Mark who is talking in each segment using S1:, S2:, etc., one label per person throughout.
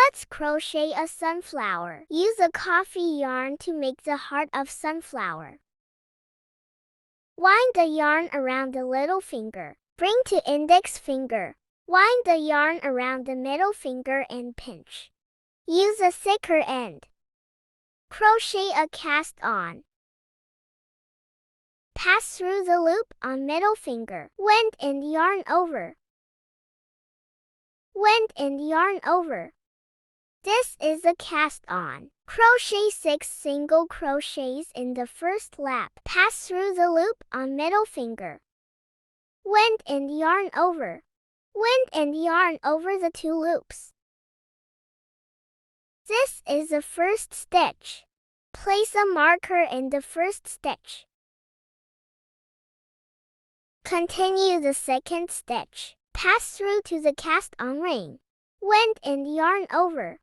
S1: Let's crochet a sunflower. Use a coffee yarn to make the heart of sunflower. Wind the yarn around the little finger. Bring to index finger. Wind the yarn around the middle finger and pinch. Use a thicker end. Crochet a cast on. Pass through the loop on middle finger. Wind and yarn over. Wind and yarn over. This is a cast on. Crochet 6 single crochets in the first lap. Pass through the loop on middle finger. Wind and yarn over. Wind and yarn over the 2 loops. This is the first stitch. Place a marker in the first stitch. Continue the second stitch. Pass through to the cast on ring. Wind and yarn over.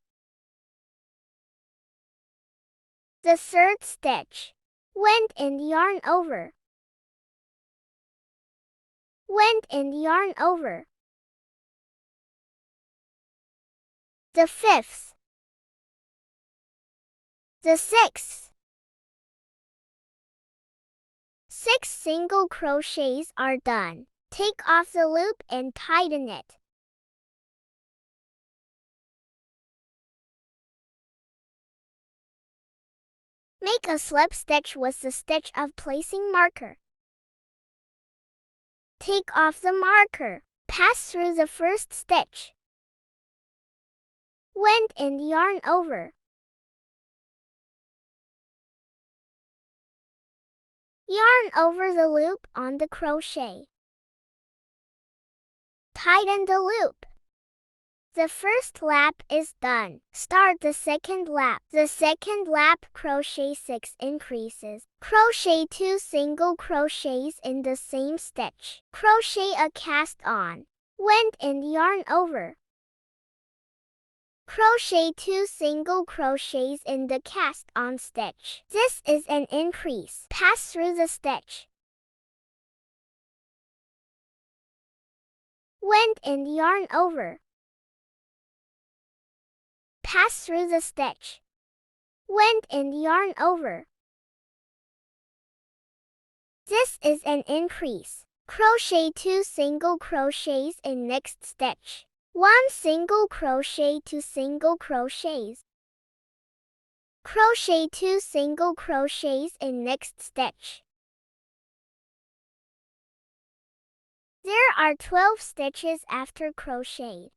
S1: The third stitch. Wind and yarn over. Wind and yarn over. The fifth. The sixth. 6 single crochets are done. Take off the loop and tighten it. Make a slip stitch with the stitch of placing marker. Take off the marker. Pass through the first stitch. Wind and yarn over. Yarn over the loop on the crochet. Tighten the loop. The first lap is done. Start the second lap. The second lap, crochet 6 increases. Crochet 2 single crochets in the same stitch. Crochet a cast on. Wind and yarn over. Crochet 2 single crochets in the cast on stitch. This is an increase. Pass through the stitch. Wind and yarn over. Pass through the stitch. Wind and yarn over. This is an increase. Crochet 2 single crochets in next stitch. 1 single crochet, 2 single crochets. Crochet 2 single crochets in next stitch. There are 12 stitches after crochet.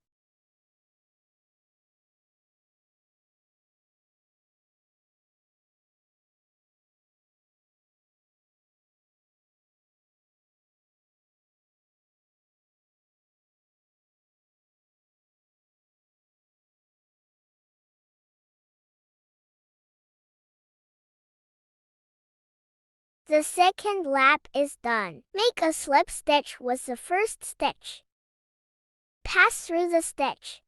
S1: The second lap is done. Make a slip stitch with the first stitch. Pass through the stitch.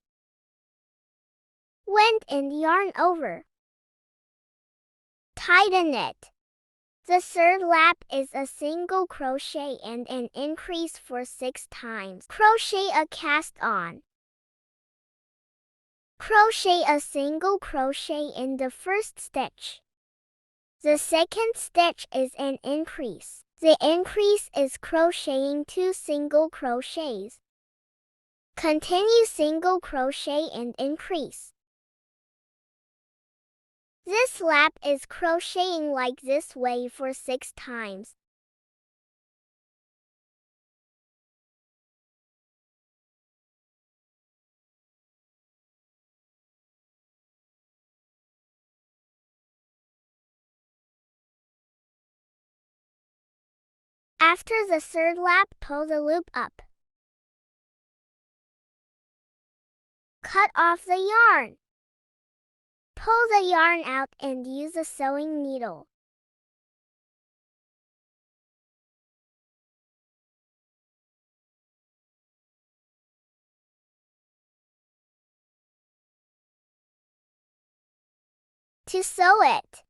S1: Wind and yarn over. Tighten it. The third lap is a single crochet and an increase for 6 times. Crochet a cast on. Crochet a single crochet in the first stitch. The second stitch is an increase. The increase is crocheting 2 single crochets. Continue single crochet and increase. This lap is crocheting like this way for 6 times. After the third lap, pull the loop up. Cut off the yarn. Pull the yarn out and use a sewing needle. To sew it.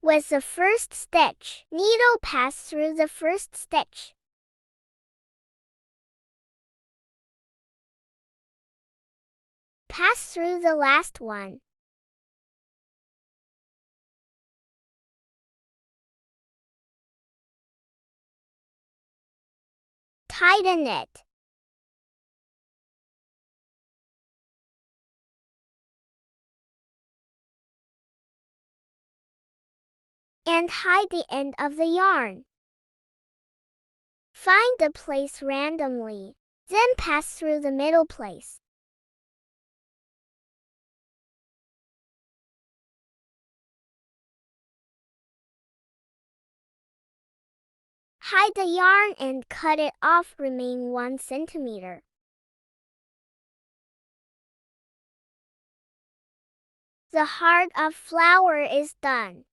S1: With the first stitch, needle pass through the first stitch. Pass through the last one. Tighten it. And hide the end of the yarn. Find the place randomly, then pass through the middle place. Hide the yarn and cut it off remaining 1 centimeter. The heart of flower is done.